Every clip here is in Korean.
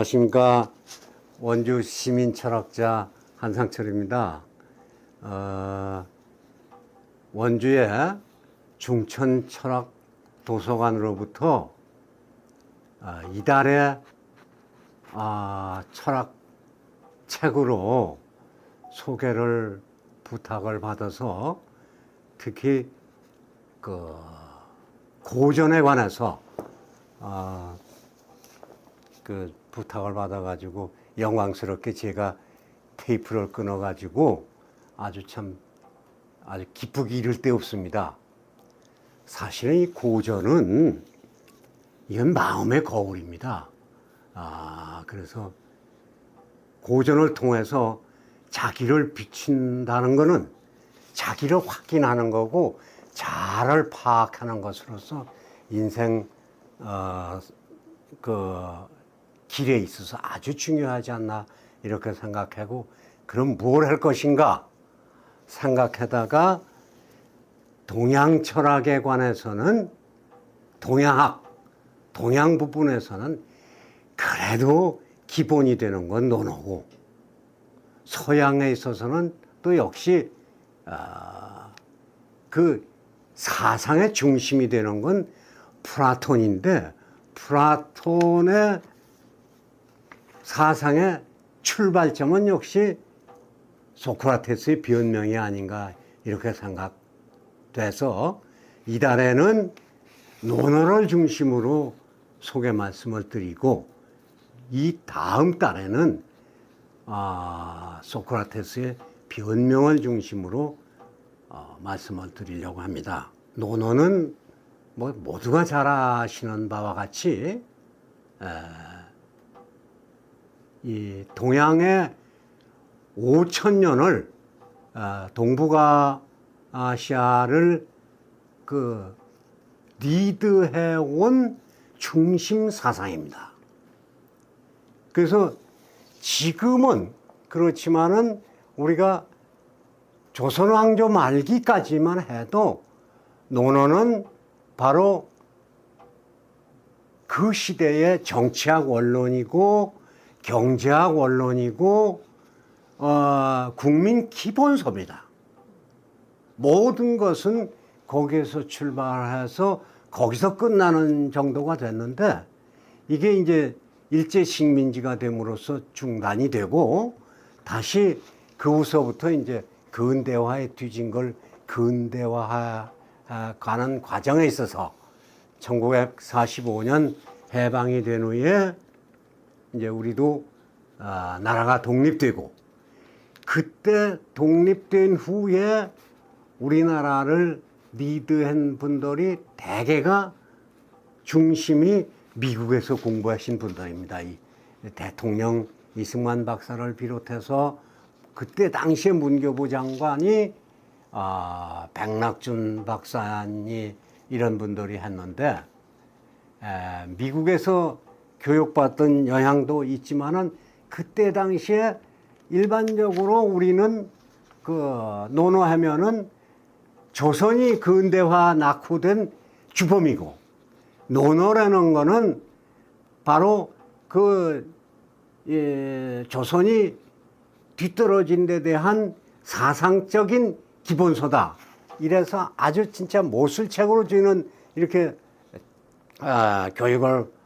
안녕하십니까. 원주 시민 철학자 한상철입니다. 원주의 중천 철학 도서관으로부터 이달의 철학 책으로 소개를 부탁을 받아서 특히 그 고전에 관해서 그 부탁을 받아가지고 영광스럽게 제가 테이프를 끊어가지고 아주 기쁘기 이를 데 없습니다. 사실은 이 고전은 이건 마음의 거울입니다. 그래서 고전을 통해서 자기를 비춘다는 것은 자기를 확인하는 거고 자아를 파악하는 것으로서 인생 그 길에 있어서 아주 중요하지 않나 이렇게 생각하고, 그럼 뭘 할 것인가 생각하다가 동양 철학에 관해서는 동양 부분에서는 그래도 기본이 되는 건 논어고, 서양에 있어서는 또 역시 그 사상의 중심이 되는 건 플라톤인데, 플라톤의 사상의 출발점은 역시 소크라테스의 변명이 아닌가 이렇게 생각돼서 이달에는 논어를 중심으로 소개 말씀을 드리고, 이 다음 달에는 소크라테스의 변명을 중심으로 말씀을 드리려고 합니다. 논어는 뭐 모두가 잘 아시는 바와 같이 이 동양의 5,000년을 동북아시아를 그 리드해온 중심 사상입니다. 그래서 지금은 그렇지만은 우리가 조선 왕조 말기까지만 해도 논어는 바로 그 시대의 정치학 원론이고 경제학 원론이고 국민 기본서입니다. 모든 것은 거기에서 출발해서 거기서 끝나는 정도가 됐는데, 이게 이제 일제 식민지가 됨으로써 중단이 되고 다시 그 후서부터 이제 근대화에 뒤진 걸 근대화하는 과정에 있어서 1945년 해방이 된 후에 이제 우리도 나라가 독립되고, 그때 독립된 후에 우리나라를 리드한 분들이 대개가 중심이 미국에서 공부하신 분들입니다. 이 대통령 이승만 박사를 비롯해서 그때 당시에 문교부 장관이 백낙준 박사니 이런 분들이 했는데, 미국에서 교육받던 영향도 있지만은 그때 당시에 일반적으로 우리는 그 논어하면은 조선이 근대화 낙후된 주범이고, 논어라는 거는 바로 그 조선이 뒤떨어진 데 대한 사상적인 기본서다. 이래서 아주 진짜 모술책으로 주는 이렇게 교육을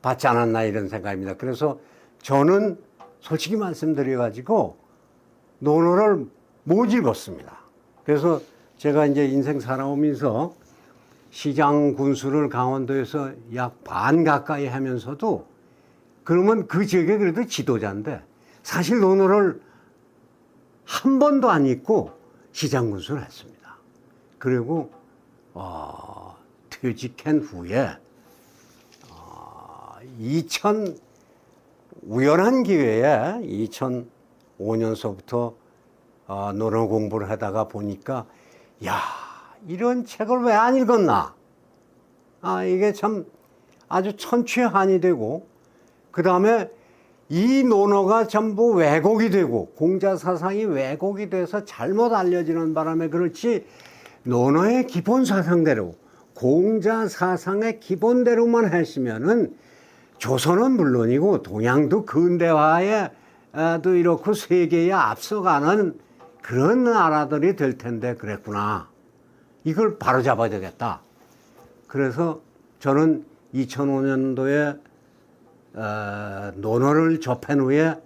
받지 않았나 이런 생각입니다. 그래서 저는 솔직히 말씀드려가지고 논어를 못 읽었습니다. 그래서 제가 이제 인생 살아오면서 시장 군수를 강원도에서 약 반 가까이 하면서도, 그러면 그 지역에 그래도 지도자인데 사실 논어를 한 번도 안 읽고 시장 군수를 했습니다. 그리고 퇴직한 후에 우연한 기회에 2005년서부터 논어 공부를 하다가 보니까, 야, 이런 책을 왜 안 읽었나? 이게 참 아주 천추한이 되고, 그 다음에 이 논어가 전부 왜곡이 되고 공자 사상이 왜곡이 돼서 잘못 알려지는 바람에 그렇지, 논어의 기본 사상대로 공자 사상의 기본대로만 하시면은 조선은 물론이고 동양도 근대화에도 이렇고 세계에 앞서가는 그런 나라들이 될 텐데 그랬구나. 이걸 바로잡아야 되겠다. 그래서 저는 2005년도에 논어를 접한 후에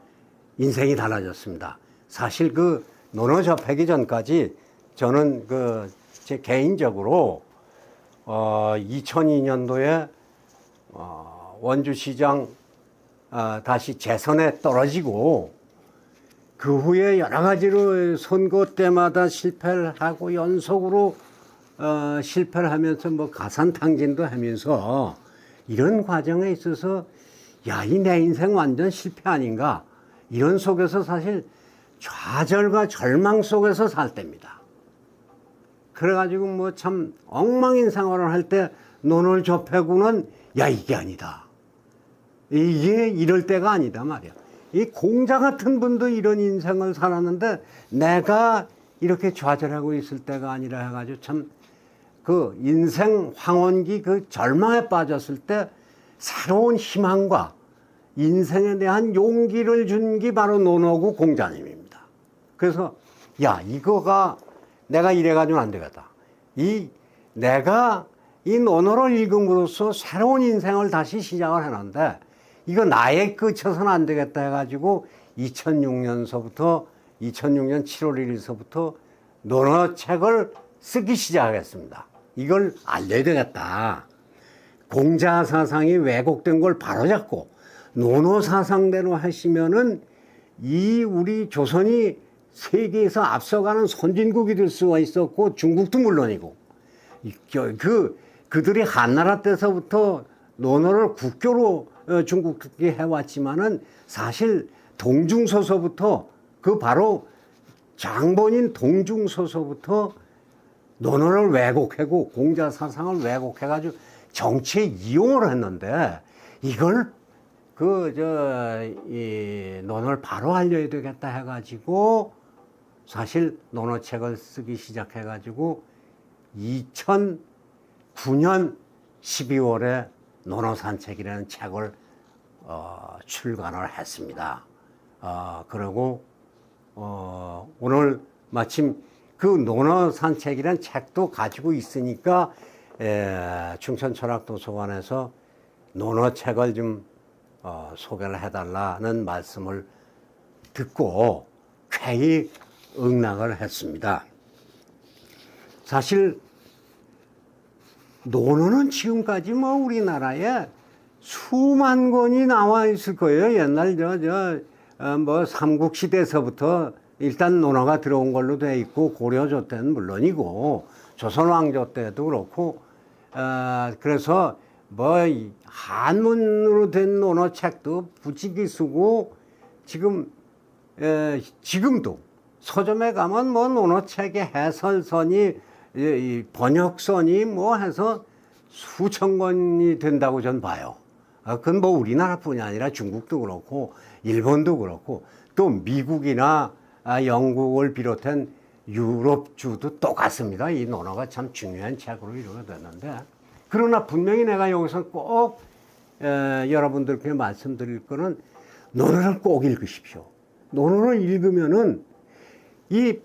인생이 달라졌습니다. 사실 그 논어 접하기 전까지 저는 제 개인적으로 2002년도에 원주시장 다시 재선에 떨어지고 그 후에 여러 가지로 선거 때마다 실패를 하고 연속으로 실패를 하면서 뭐 가산탕진도 하면서 이런 과정에 있어서 야, 이 내 인생 완전 실패 아닌가 이런 속에서 사실 좌절과 절망 속에서 살 때입니다. 그래가지고 뭐 참 엉망인생활을 할 때 논을 접하고는 야, 이게 아니다. 이게 이럴 때가 아니다 말이야. 이 공자 같은 분도 이런 인생을 살았는데 내가 이렇게 좌절하고 있을 때가 아니라 해가지고 참 그 인생 황혼기 그 절망에 빠졌을 때 새로운 희망과 인생에 대한 용기를 준 게 바로 논어고 공자님입니다. 그래서 야, 이거가 내가 이래가지고는 안 되겠다. 내가 이 논어를 읽음으로써 새로운 인생을 다시 시작을 해놨는데 이거 나에 그쳐서는 안 되겠다 해가지고 2006년 7월 1일서부터 논어 책을 쓰기 시작했습니다. 이걸 알려야 되겠다. 공자 사상이 왜곡된 걸 바로잡고 논어 사상대로 하시면은 우리 조선이 세계에서 앞서가는 선진국이 될 수가 있었고 중국도 물론이고 그들이 한나라 때서부터 논어를 국교로 중국이 해왔지만은 사실 동중서서부터 바로 장본인 동중서서부터 논어를 왜곡하고 공자 사상을 왜곡해가지고 정치에 이용을 했는데 이걸 이 논어를 바로 알려야 되겠다 해가지고 사실 논어책을 쓰기 시작해가지고 2009년 12월에 논어산책이라는 책을 출간을 했습니다. 그리고 오늘 마침 그 논어산책이라는 책도 가지고 있으니까 충천철학도서관에서 논어책을 좀 소개를 해달라는 말씀을 듣고 쾌히 응낙을 했습니다. 사실 논어는 지금까지 뭐 우리나라에 수만 권이 나와 있을 거예요. 옛날 뭐 삼국시대에서부터 일단 논어가 들어온 걸로 돼 있고 고려조 때는 물론이고 조선 왕조 때도 그렇고 그래서 뭐 한문으로 된 논어책도 부지기 쓰고 지금도 서점에 가면 뭐 논어책의 해설선이 번역선이 뭐 해서 수천 권이 된다고 전 봐요. 그건 뭐 우리나라뿐이 아니라 중국도 그렇고 일본도 그렇고 또 미국이나 영국을 비롯한 유럽주도 똑같습니다. 이 논어가 참 중요한 책으로 이루어져 됐는데 그러나 분명히 내가 여기서 꼭 여러분들께 말씀드릴 거는 논어를 꼭 읽으십시오. 논어를 읽으면은 이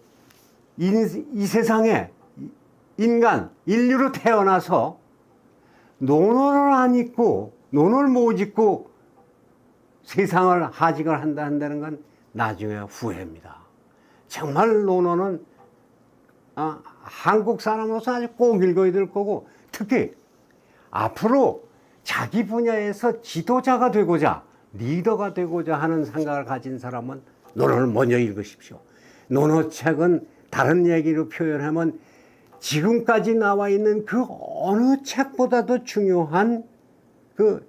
세상에 인류로 태어나서 논어를 안 읽고 논어를 못 읽고 세상을 하직을 한다는 건 나중에 후회입니다. 정말 논어는 한국 사람으로서 아주 꼭 읽어야 될 거고 특히 앞으로 자기 분야에서 지도자가 되고자 리더가 되고자 하는 생각을 가진 사람은 논어를 먼저 읽으십시오. 논어책은 다른 얘기로 표현하면 지금까지 나와 있는 그 어느 책보다도 중요한 그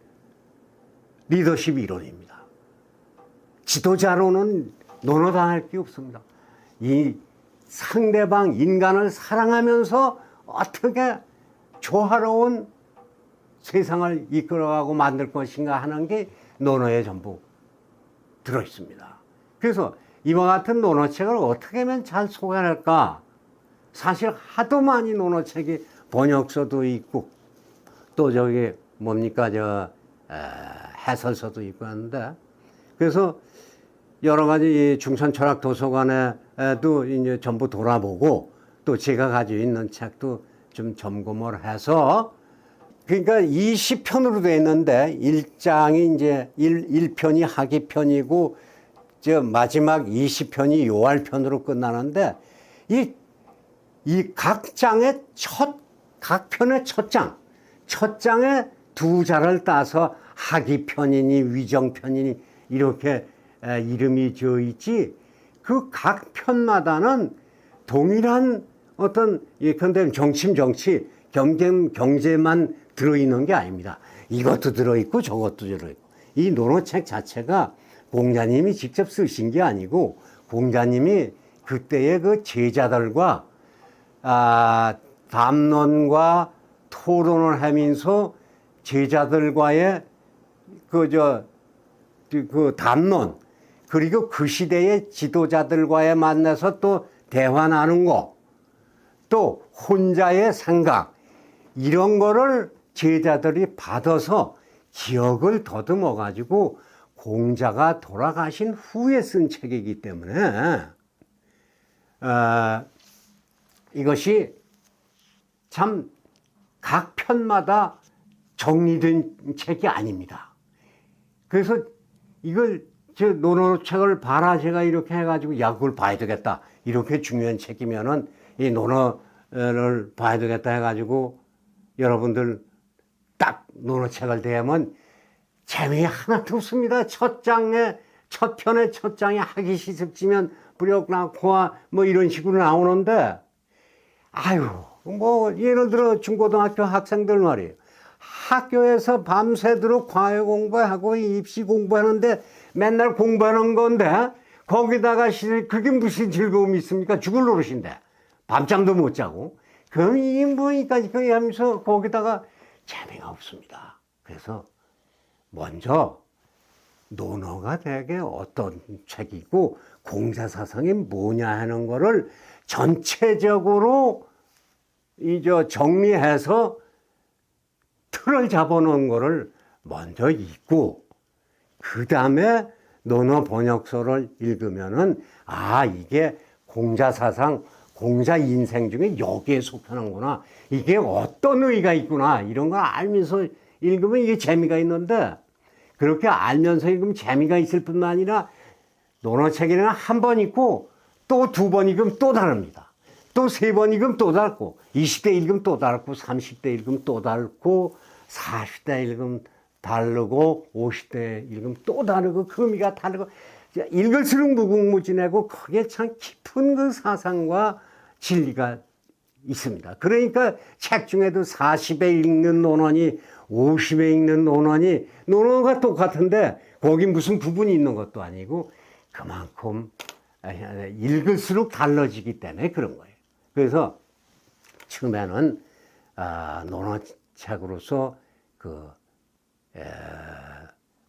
리더십 이론입니다. 지도자로는 논어당할 게 없습니다. 이 상대방 인간을 사랑하면서 어떻게 조화로운 세상을 이끌어가고 만들 것인가 하는 게 논어에 전부 들어 있습니다. 그래서 이와 같은 논어책을 어떻게 하면 잘 소개할까? 사실 하도 많이 논어책이 번역서도 있고 또 뭡니까 해설서도 있고 하는데, 그래서 여러 가지 중천 철학 도서관에도 이제 전부 돌아보고 또 제가 가지고 있는 책도 좀 점검을 해서, 그러니까 20편으로 되어 있는데 1장이 이제 1편이 하기편이고 저 마지막 20편이 요할편으로 끝나는데, 이 각 장의 각 편의 첫 장에 두 자를 따서 하기편이니 위정편이니 이렇게 이름이 지어 있지, 그 각 편마다는 동일한 어떤 예컨대 정치, 경제만 들어있는 게 아닙니다. 이것도 들어있고 저것도 들어있고. 이 논어책 자체가 공자님이 직접 쓰신 게 아니고, 공자님이 그때의 그 제자들과 담론과 토론을 하면서 제자들과의 그 담론, 그리고 그 시대의 지도자들과의 만나서 또 대화 나눈 거, 또 혼자의 생각, 이런 거를 제자들이 받아서 기억을 더듬어 가지고 공자가 돌아가신 후에 쓴 책이기 때문에 이것이 참 각 편마다 정리된 책이 아닙니다. 그래서 이걸 논어책을 봐라, 제가 이렇게 해가지고 야 그걸 봐야 되겠다, 이렇게 중요한 책이면은 이 논어를 봐야 되겠다 해가지고 여러분들 딱 논어책을 대하면 재미 하나도 없습니다. 첫 편의 첫 장에 하기 시습지면 불역락호화 뭐 이런 식으로 나오는데, 아유 뭐 예를 들어 중고등학교 학생들 말이에요. 학교에서 밤새도록 과외 공부하고 입시 공부하는데 맨날 공부하는 건데 거기다가 그게 무슨 즐거움이 있습니까? 죽을 노릇인데 밤잠도 못 자고. 그럼 이게 뭐니까 그렇게 하면서 거기다가 재미가 없습니다. 그래서 먼저 논어가 되게 어떤 책이고 공자사상이 뭐냐 하는 거를 전체적으로 정리해서 틀을 잡아놓은 거를 먼저 읽고, 그 다음에 논어 번역서를 읽으면은 이게 공자사상, 공자 인생 중에 여기에 속하는구나, 이게 어떤 의의가 있구나, 이런 걸 알면서 읽으면 이게 재미가 있는데, 그렇게 알면서 읽으면 재미가 있을 뿐만 아니라 논어책에는 한 번 읽고 또 두 번 읽으면 또 다릅니다. 또 세 번 읽으면 또 다르고, 20대 읽으면 또 다르고, 30대 읽으면 또 다르고, 40대 읽으면 다르고, 50대 읽으면 또 다르고, 그 의미가 다르고, 읽을수록 무궁무진하고 그게 참 깊은 그 사상과 진리가 있습니다. 그러니까 책 중에도 40에 읽는 논어니 50에 읽는 논어니, 논어가 똑같은데 거기 무슨 부분이 있는 것도 아니고 그만큼 읽을수록 달라지기 때문에 그런 거예요. 그래서 처음에는 논어책으로서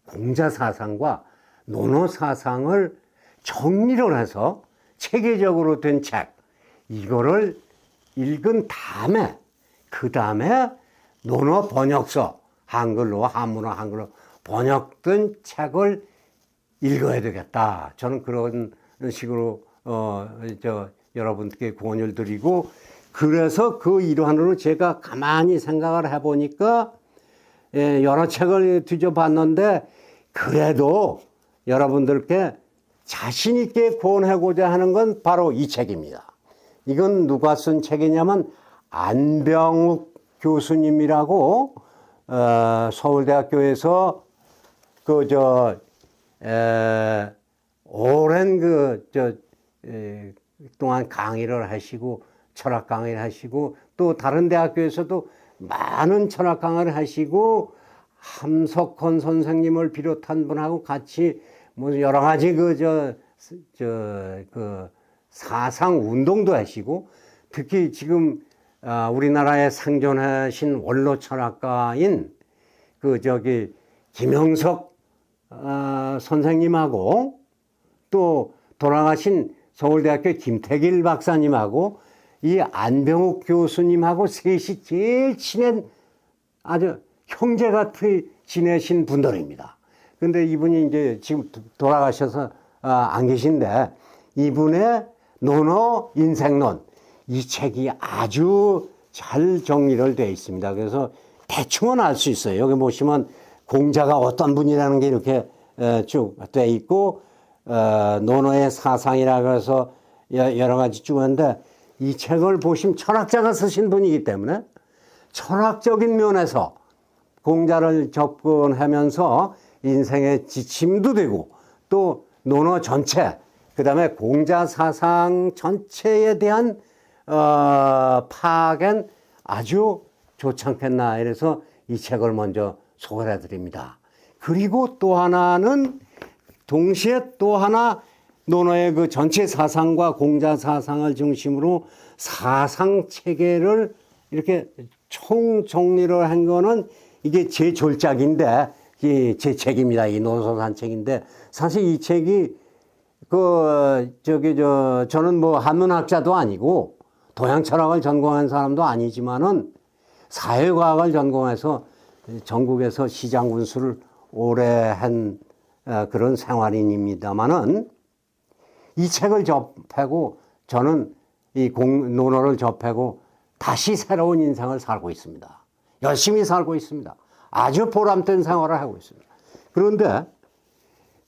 공자사상과 논어사상을 정리를 해서 체계적으로 된 책, 이거를 읽은 다음에 그 다음에 논어 번역서, 한글로 한문어 한글로 번역된 책을 읽어야 되겠다. 저는 그런 식으로 여러분께 권유를 드리고, 그래서 그 일환으로 제가 가만히 생각을 해보니까 여러 책을 뒤져봤는데 그래도 여러분들께 자신 있게 권하고자 하는 건 바로 이 책입니다. 이건 누가 쓴 책이냐면 안병욱 교수님이라고 서울대학교에서 오랜 동안 강의를 하시고 철학 강의를 하시고 또 다른 대학교에서도 많은 철학 강의를 하시고 함석헌 선생님을 비롯한 분하고 같이 뭐 여러 가지 사상 운동도 하시고, 특히 지금 우리나라에 생존하신 원로 철학가인 김영석 선생님하고 또 돌아가신 서울대학교 김태길 박사님하고 이 안병욱 교수님하고 셋이 제일 친한 아주 형제같이 지내신 분들입니다. 근데 이분이 이제 지금 돌아가셔서 안 계신데, 이분의 논어 인생론, 이 책이 아주 잘 정리를 되어 있습니다. 그래서 대충은 알 수 있어요. 여기 보시면 공자가 어떤 분이라는 게 이렇게 쭉 돼 있고, 논어의 사상이라고 해서 여러 가지 쭉 하는데, 이 책을 보시면 철학자가 쓰신 분이기 때문에 철학적인 면에서 공자를 접근하면서 인생의 지침도 되고, 또 논어 전체, 그 다음에 공자 사상 전체에 대한 파악엔 아주 좋지 않겠나. 이래서 이 책을 먼저 소개를 해드립니다. 그리고 또 하나는 동시에 또 하나 논어의 그 전체 사상과 공자 사상을 중심으로 사상 체계를 이렇게 총 정리를 한 거는 이게 제 졸작인데, 제 책입니다. 이 논소산 책인데, 사실 이 책이 저는 뭐 한문학자도 아니고 동양 철학을 전공한 사람도 아니지만은 사회과학을 전공해서 전국에서 시장 군수를 오래 한 그런 생활인입니다만은, 이 책을 접하고 저는 이 논어를 접하고 다시 새로운 인생을 살고 있습니다. 열심히 살고 있습니다. 아주 보람된 생활을 하고 있습니다. 그런데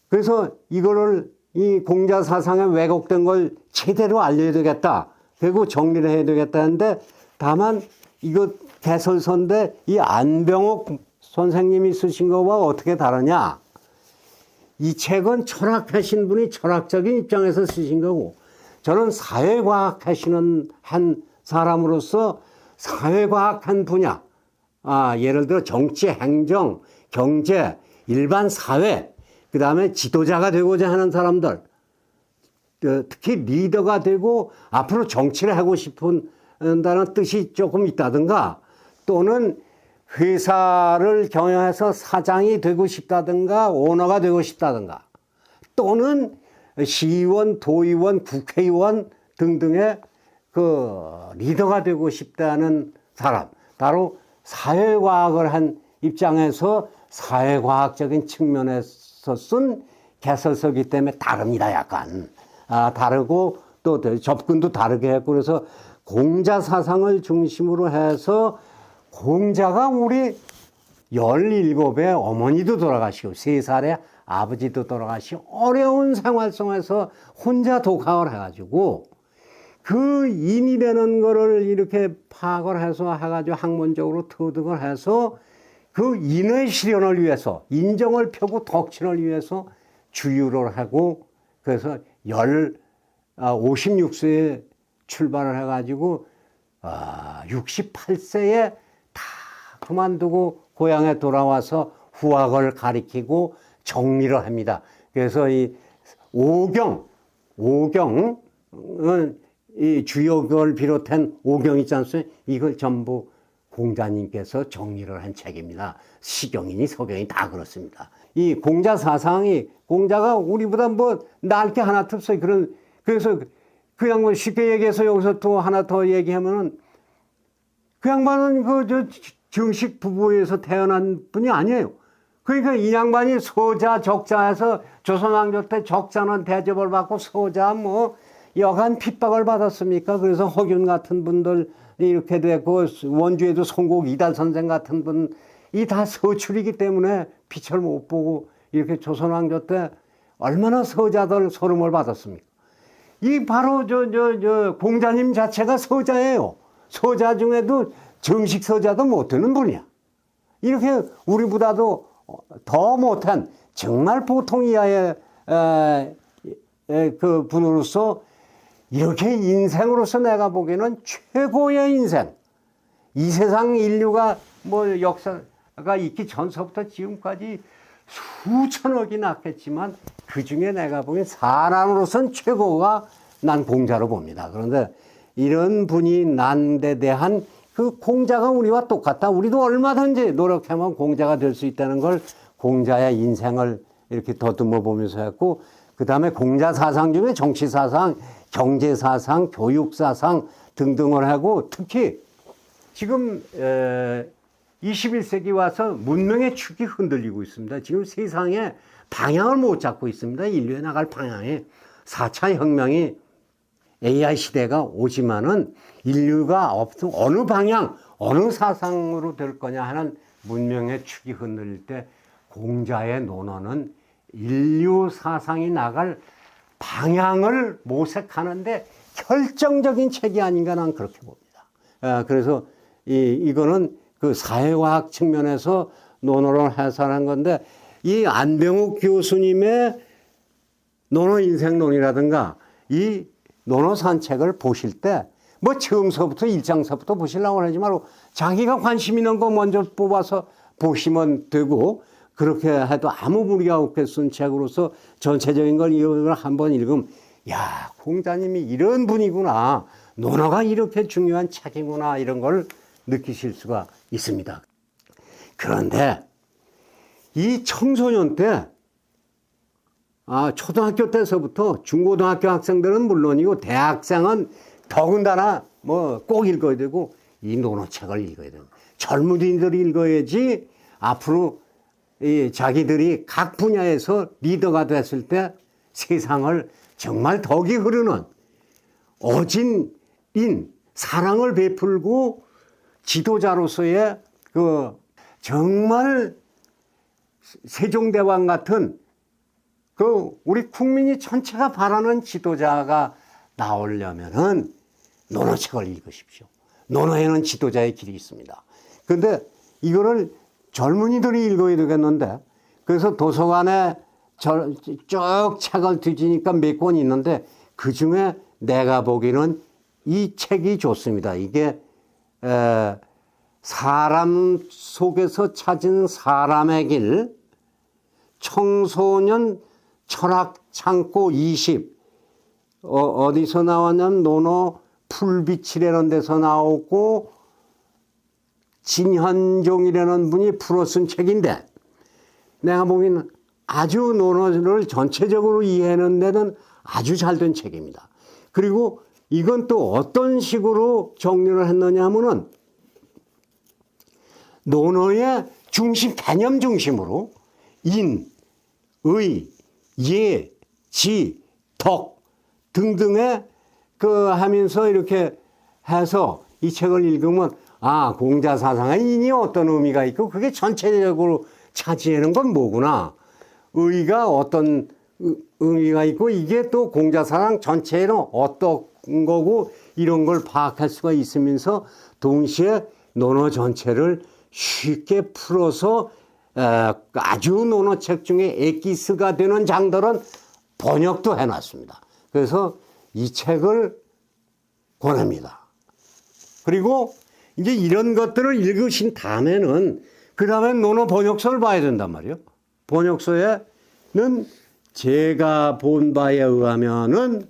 그래서 이거를 이 공자 사상에 왜곡된 걸 제대로 알려야 되겠다. 그리고 정리를 해야 되겠다 하는데, 다만 이거 개설서인데 이 안병옥 선생님이 쓰신 거와 어떻게 다르냐. 이 책은 철학하신 분이 철학적인 입장에서 쓰신 거고, 저는 사회과학 하시는 한 사람으로서 사회과학 한 분야, 예를 들어 정치, 행정, 경제, 일반 사회, 그 다음에 지도자가 되고자 하는 사람들, 특히 리더가 되고 앞으로 정치를 하고 싶은다는 뜻이 조금 있다든가, 또는 회사를 경영해서 사장이 되고 싶다든가 오너가 되고 싶다든가, 또는 시의원, 도의원, 국회의원 등등의 그 리더가 되고 싶다는 사람, 바로 사회과학을 한 입장에서 사회과학적인 측면에서 쓴 개설서이기 때문에 다릅니다. 약간 다르고 또 접근도 다르게 했고, 그래서 공자 사상을 중심으로 해서 공자가 우리 17의 어머니도 돌아가시고 3살의 아버지도 돌아가시고 어려운 생활 속에서 혼자 독학을 해가지고 그 인이라는 거를 이렇게 파악을 해서 해가지고 학문적으로 터득을 해서 그 인의 실현을 위해서, 인정을 펴고 덕친을 위해서 주유를 하고, 그래서 56세에 출발을 해가지고 68세에 다 그만두고 고향에 돌아와서 후학을 가리키고 정리를 합니다. 그래서 이 오경은 이 주역을 비롯한 오경 있지 않습니까? 이걸 전부 공자님께서 정리를 한 책입니다. 시경이니 서경이 다 그렇습니다. 이 공자 사상이, 공자가 우리보다 뭐 나을 게 하나도 없어요. 그래서 그 양반 쉽게 얘기해서 여기서 또 하나 더 얘기하면은, 그 양반은 정식 부부에서 태어난 분이 아니에요. 그러니까 이 양반이 소자, 적자에서 조선왕조 때 적자는 대접을 받고 소자 뭐 여간 핍박을 받았습니까? 그래서 허균 같은 분들 이렇게 됐고, 원주에도 송곡 이달 선생 같은 분이 다 서출이기 때문에 빛을 못 보고 이렇게 조선왕조 때 얼마나 서자들 소름을 받았습니까? 이 바로 공자님 자체가 서자예요. 서자 중에도 정식 서자도 못 되는 분이야. 이렇게 우리보다도 더 못한 정말 보통 이하의 그 분으로서 이렇게 인생으로서 내가 보기에는 최고의 인생. 이 세상 인류가 뭐 역사가 있기 전서부터 지금까지 수천억이 났겠지만 그 중에 내가 보기엔 사람으로서는 최고가 난 공자로 봅니다. 그런데 이런 분이 난 데 대한 그 공자가 우리와 똑같다. 우리도 얼마든지 노력하면 공자가 될 수 있다는 걸 공자의 인생을 이렇게 더듬어 보면서 했고, 그 다음에 공자 사상 중에 정치 사상, 경제 사상, 교육 사상 등등을 하고, 특히 지금 21세기 와서 문명의 축이 흔들리고 있습니다. 지금 세상에 방향을 못 잡고 있습니다. 인류에 나갈 방향에 4차 혁명이 AI 시대가 오지만은 인류가 어느 방향, 어느 사상으로 될 거냐 하는 문명의 축이 흔들릴 때 공자의 논어는 인류 사상이 나갈 방향을 모색하는데 결정적인 책이 아닌가 난 그렇게 봅니다. 그래서 이거는 그 사회과학 측면에서 논어를 해설한 건데 이 안병욱 교수님의 논어 인생론이라든가 이 논어 산책을 보실 때 뭐 처음서부터 일장서부터 보시려고 하지 말고 자기가 관심 있는 거 먼저 뽑아서 보시면 되고 그렇게 해도 아무 무리가 없게 쓴 책으로서 전체적인 걸 이걸 한번 읽으면 야, 공자님이 이런 분이구나. 논어가 이렇게 중요한 책이구나. 이런 걸 느끼실 수가 있습니다. 그런데 이 청소년 때 초등학교 때서부터 중고등학교 학생들은 물론이고 대학생은 더군다나 뭐 꼭 읽어야 되고 이 논어책을 읽어야 되고 젊은이들이 읽어야지 앞으로 자기들이 각 분야에서 리더가 됐을 때 세상을 정말 덕이 흐르는 어진인 사랑을 베풀고 지도자로서의 그 정말 세종대왕 같은 그 우리 국민이 전체가 바라는 지도자가 나오려면은 논어책을 읽으십시오. 논어에는 지도자의 길이 있습니다. 그런데 이거를 젊은이들이 읽어야 되겠는데 그래서 도서관에 쭉 책을 뒤지니까 몇 권 있는데 그중에 내가 보기에는 이 책이 좋습니다. 이게 사람 속에서 찾은 사람의 길 청소년 철학 창고 20 어디서 나왔냐면 논어 풀빛이라는 데서 나오고 진현종이라는 분이 풀어 쓴 책인데 내가 보기에는 아주 논어를 전체적으로 이해하는 데는 아주 잘 된 책입니다. 그리고 이건 또 어떤 식으로 정리를 했느냐 하면은 논어의 중심, 개념 중심으로 인, 의, 예, 지, 덕 등등의 하면서 이렇게 해서 이 책을 읽으면 공자 사상의 인이 어떤 의미가 있고 그게 전체적으로 차지하는 건 뭐구나. 의가 어떤 의미가 있고 이게 또 공자 사상 전체는 어떤 거고 이런 걸 파악할 수가 있으면서 동시에 논어 전체를 쉽게 풀어서 아주 논어책 중에 엑기스가 되는 장들은 번역도 해놨습니다. 그래서 이 책을 권합니다. 그리고 이제 이런 것들을 읽으신 다음에는 그 다음에 논어 번역서를 봐야 된단 말이에요. 번역서에는 제가 본 바에 의하면은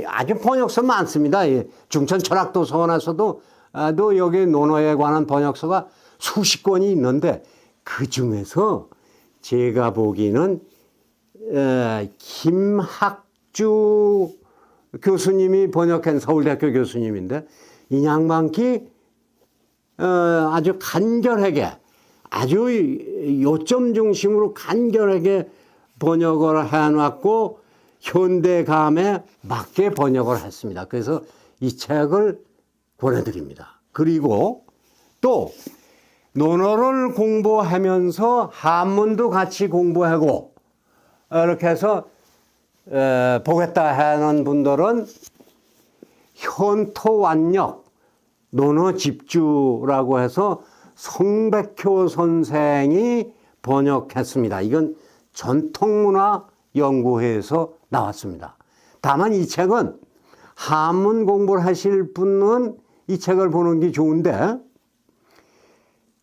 아주 번역서 많습니다. 중천철학도서관에서도 또 여기 논어에 관한 번역서가 수십 권이 있는데 그 중에서 제가 보기에는 김학주 교수님이 번역한 서울대학교 교수님인데 이 양반기 아주 간결하게 아주 요점 중심으로 간결하게 번역을 해놨고 현대감에 맞게 번역을 했습니다. 그래서 이 책을 권해드립니다. 그리고 또 논어를 공부하면서 한문도 같이 공부하고 이렇게 해서 보겠다 하는 분들은 현토완역 논어 집주라고 해서 성백효 선생이 번역했습니다. 이건 전통문화연구회에서 나왔습니다. 다만 이 책은 한문 공부를 하실 분은 이 책을 보는 게 좋은데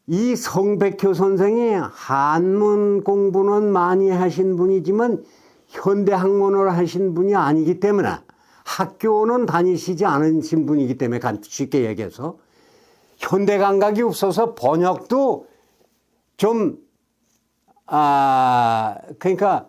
이 성백효 선생이 한문 공부는 많이 하신 분이지만 현대 학문을 하신 분이 아니기 때문에 학교는 다니시지 않으신 분이기 때문에 쉽게 얘기해서 현대 감각이 없어서 번역도 좀 그러니까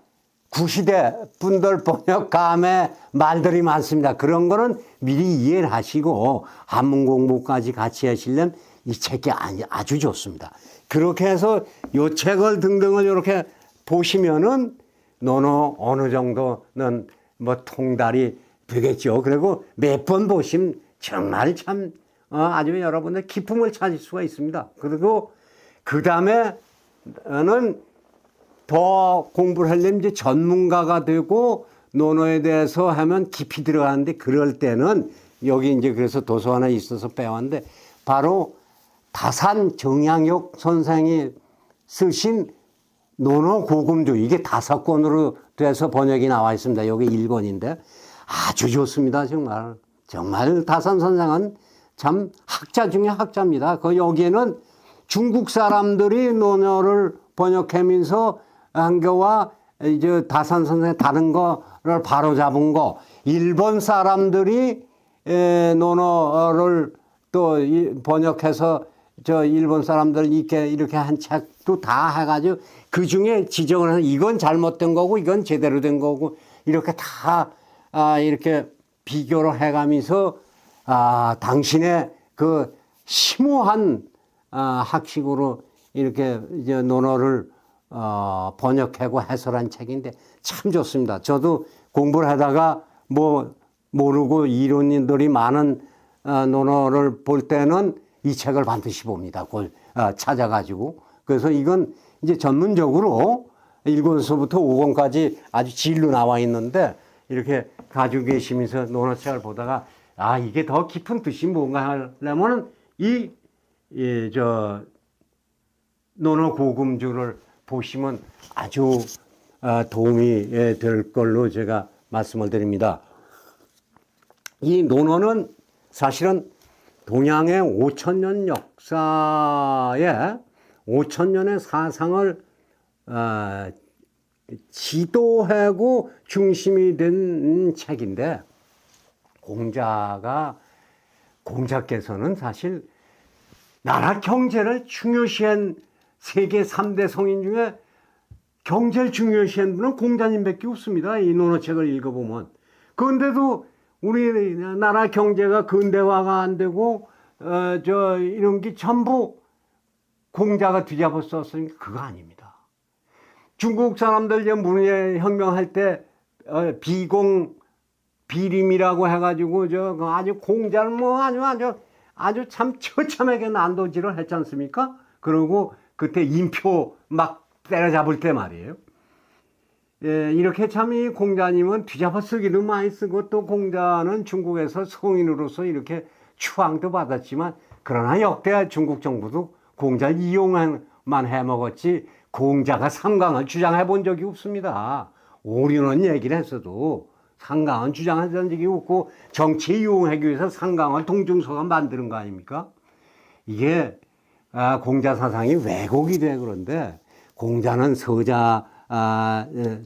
구시대 분들 번역감의 말들이 많습니다. 그런 거는 미리 이해를 하시고 한문 공부까지 같이 하시려면 이 책이 아주 좋습니다. 그렇게 해서 요 책을 등등을 이렇게 보시면은 논어 어느 정도는 뭐 통달이 되겠죠. 그리고 몇 번 보시면 정말 참 아주 여러분들 기쁨을 찾을 수가 있습니다. 그리고 그 다음에는 더 공부를 하려면 이제 전문가가 되고 논어에 대해서 하면 깊이 들어가는데, 그럴 때는 여기 이제 그래서 도서관에 있어서 빼왔는데, 바로 다산 정양육 선생이 쓰신 논어 고금주, 이게 5권으로 돼서 번역이 나와 있습니다. 여기 1권인데 아주 좋습니다. 정말. 정말 다산 선생은 참 학자 중에 학자입니다. 그 여기에는 중국 사람들이 논어를 번역하면서 한 거와 이제 다산 선생의 다른 거를 바로잡은 거, 일본 사람들이 논어를 또 번역해서 저 일본 사람들 이렇게 한 책도 다 해가지고 그 중에 지정을 해서 이건 잘못된 거고 이건 제대로 된 거고 이렇게 다 이렇게 비교를 해가면서 당신의 그 심오한 학식으로 이렇게 이제 논어를 번역하고 해설한 책인데 참 좋습니다. 저도 공부를 하다가 뭐 모르고 이론인들이 많은 논어를 볼 때는 이 책을 반드시 봅니다. 그걸 찾아가지고. 그래서 이건 이제 전문적으로 1권서부터 5권까지 아주 질로 나와 있는데, 이렇게 가지고 계시면서 논어책을 보다가 이게 더 깊은 뜻이 뭔가 하려면 저 논어 고금주를 보시면 아주 도움이 될 걸로 제가 말씀을 드립니다. 이 논어는 사실은 동양의 5,000년 역사에 5,000년의 사상을 지도하고 중심이 된 책인데, 공자께서는 사실 나라 경제를 중요시한 세계 3대 성인 중에 경제를 중요시한 분은 공자님밖에 없습니다. 이 논어책을 읽어보면. 그런데도 우리나라 경제가 근대화가 안 되고 이런 게 전부 공자가 뒤잡아 썼으니까 그거 아닙니다. 중국 사람들 이제 문예혁명할 때 비림이라고 해가지고 아주 공자를 뭐 아주 참 처참하게 난도질을 했지 않습니까? 그리고 그때 인표 막 때려잡을 때 말이에요. 이렇게 참 이 공자님은 뒤잡아 쓰기도 많이 쓰고, 또 공자는 중국에서 성인으로서 이렇게 추앙도 받았지만, 그러나 역대 중국 정부도 공자를 이용만 해먹었지 공자가 삼강을 주장해 본 적이 없습니다. 오류는 얘기를 했어도 삼강은 주장한 적이 없고, 정치에 이용하기 위해서 삼강을 동중서가 만드는 거 아닙니까? 이게 공자 사상이 왜곡이 돼. 그런데 공자는 서자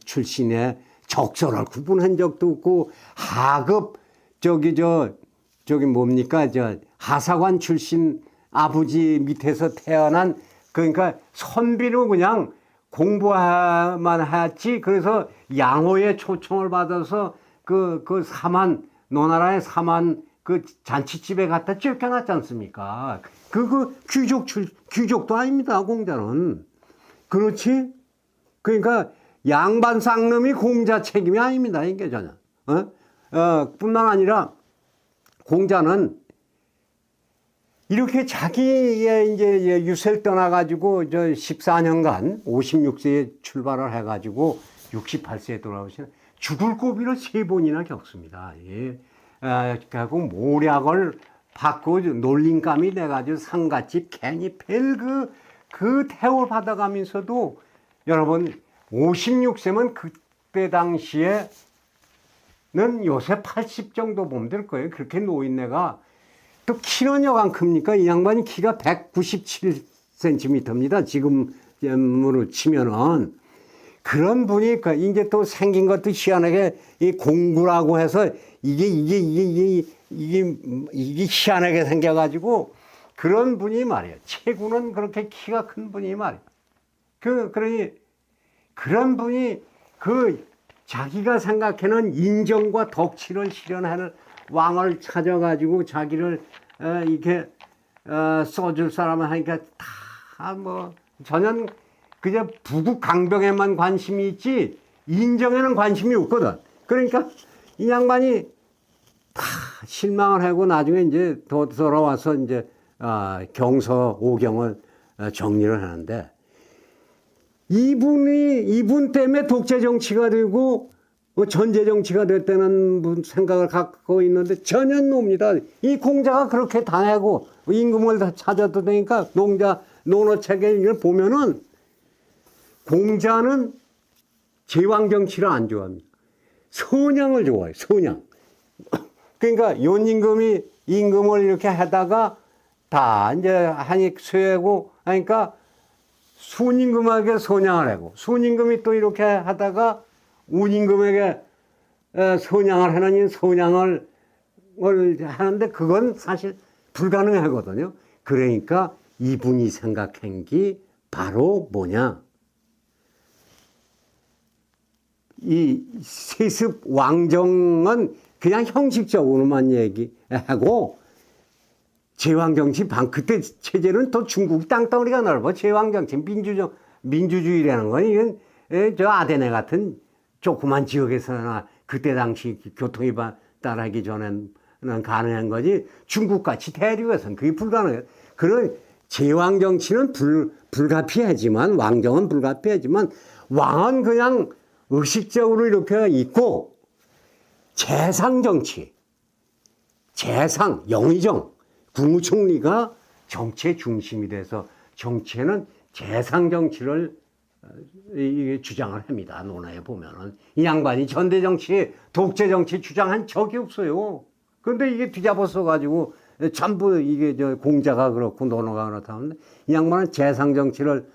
출신의 적절을 구분한 적도 없고, 하급 뭡니까 하사관 출신 아버지 밑에서 태어난, 그러니까 선비로 그냥 공부만 했지. 그래서 양호의 초청을 받아서 그 사만, 노나라의 사만 그 잔치집에 갖다 쫓겨났지 않습니까? 귀족도 아닙니다, 공자는. 그렇지? 그러니까 양반 쌍놈이 공자 책임이 아닙니다, 이게 전혀. 뿐만 아니라 공자는 이렇게 자기의 이제 유세를 떠나가지고 14년간 56세에 출발을 해가지고 68세에 돌아오시는, 죽을 고비를 3번이나 겪습니다. 예. 결국 모략을 받고 놀림감이 돼가지고 상갓집 괜히 그 태울 받아가면서도, 여러분 56세면 그때 당시에는 요새 80 정도 보면 될 거예요. 그렇게 노인네가. 또 키는 여간 큽니까? 이 양반이 키가 197cm입니다. 지금으로 치면은. 그런 분이 이제 또 생긴 것도 희한하게 이 공구라고 해서 이게 희한하게 생겨가지고, 그런 분이 말이에요. 최구는 그렇게 키가 큰 분이 말이에요. 그러니 그런 분이 자기가 생각하는 인정과 덕치를 실현하는 왕을 찾아가지고 자기를 이렇게 써줄 사람을 하니까 다 뭐 전혀 그저 부국 강병에만 관심이 있지 인정에는 관심이 없거든. 그러니까 이 양반이 다 실망을 하고 나중에 이제 돌아와서 이제 경서 5경을 정리를 하는데 이분 때문에 독재 정치가 되고 전제 정치가 됐다는 생각을 갖고 있는데 전혀 놉니다. 이 공자가 그렇게 당하고 임금을 다 찾아도 되니까 논어 책을 보면은 공자는 제왕 정치를 안 좋아합니다. 선양을 좋아해요. 선양. 그러니까 연임금이 임금을 이렇게 하다가 다 이제 한이 쇠고 하니까 순임금에게 선양을 하고 순임금이 또 이렇게 하다가 운임금에게 선양을 하는 선양을 하는데 그건 사실 불가능하거든요. 그러니까 이분이 생각한 게 바로 뭐냐? 이 세습 왕정은 그냥 형식적으로만 얘기하고 제왕정치 그때 체제는 또 중국 땅덩어리가 넓어. 제왕정치 민주주의라는 건 이건 저 아테네 같은 조그만 지역에서나 그때 당시 교통이 발달하기 전에는 가능한 거지 중국같이 대륙에서는 그게 불가능해요. 그런 제왕정치는 불가피하지만 왕정은 불가피하지만 왕은 그냥 의식적으로 이렇게 있고 재상정치, 재상, 영의정, 국무총리가 정치의 중심이 돼서 정치에는 재상정치를 주장을 합니다. 논어에 보면은 이 양반이 전대정치, 독재정치 주장한 적이 없어요. 그런데 이게 뒤잡아서 가지고 전부 이게 공자가 그렇고 논어가 그렇다 하는데 이 양반은 재상정치를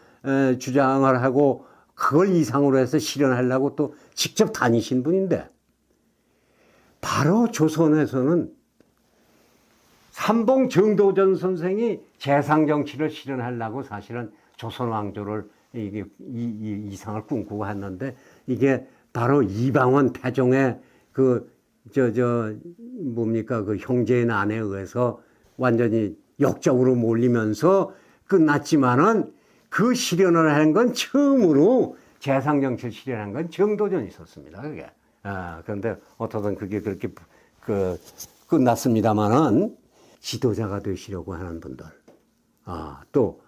주장을 하고 그걸 이상으로 해서 실현하려고 또 직접 다니신 분인데 바로 조선에서는 삼봉 정도전 선생이 재상정치를 실현하려고 사실은 조선 왕조를 이게 이상을 꿈꾸고 했는데 이게 바로 이방원 태종의 그 뭡니까 그 형제의 난에 의해서 완전히 역적으로 몰리면서 끝났지만은 그 실현을 한 건 처음으로 재상정치를 실현한 건 정도전이 있었습니다. 그게. 그런데 어떻든 그게 그렇게 끝났습니다만은 지도자가 되시려고 하는 분들, 또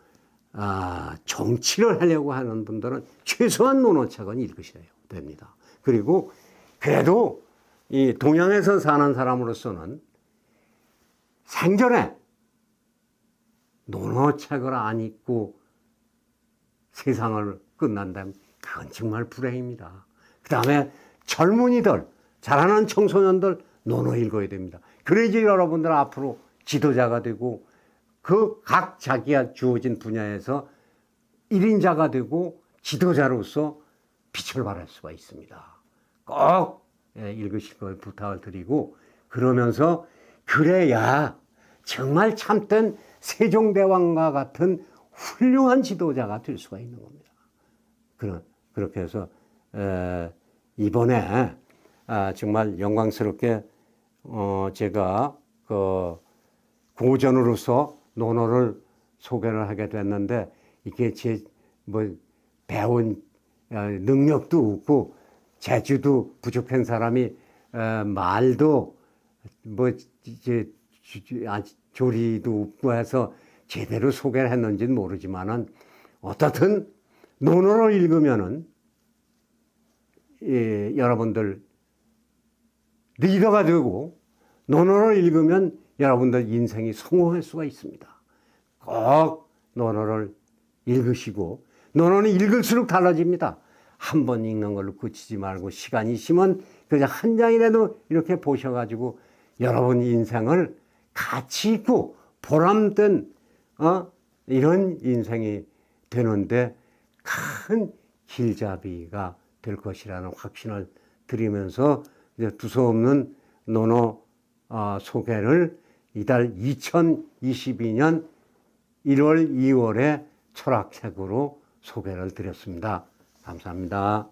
정치를 하려고 하는 분들은 최소한 논어책은 읽으셔야 됩니다. 그리고 그래도 이 동양에서 사는 사람으로서는 생전에 논어책을 안 읽고 세상을 끝난다면 그건 정말 불행입니다. 그 다음에 젊은이들, 자라는 청소년들 논어 읽어야 됩니다. 그래야지 여러분들 앞으로 지도자가 되고 그 각 자기가 주어진 분야에서 1인자가 되고 지도자로서 빛을 발할 수가 있습니다. 꼭 읽으실 걸 부탁을 드리고 그러면서 그래야 정말 참된 세종대왕과 같은 훌륭한 지도자가 될 수가 있는 겁니다. 그렇게 해서 이번에 정말 영광스럽게 제가 그 고전으로서 논어를 소개를 하게 됐는데 이게 제 배운 능력도 없고 재주도 부족한 사람이 말도 조리도 없고 해서 제대로 소개를 했는지는 모르지만은 어떻든 논어를 읽으면은 여러분들 리더가 되고 논어를 읽으면 여러분들 인생이 성공할 수가 있습니다. 꼭 논어를 읽으시고 논어는 읽을수록 달라집니다. 한 번 읽는 걸로 그치지 말고 시간이 있으면 그냥 한 장이라도 이렇게 보셔가지고 여러분 인생을 가치 있고 보람된 이런 인생이 되는데 큰 길잡이가 될 것이라는 확신을 드리면서 이제 두서없는 논어 소개를 이달 2022년 1월, 2월에 철학책으로 소개를 드렸습니다. 감사합니다.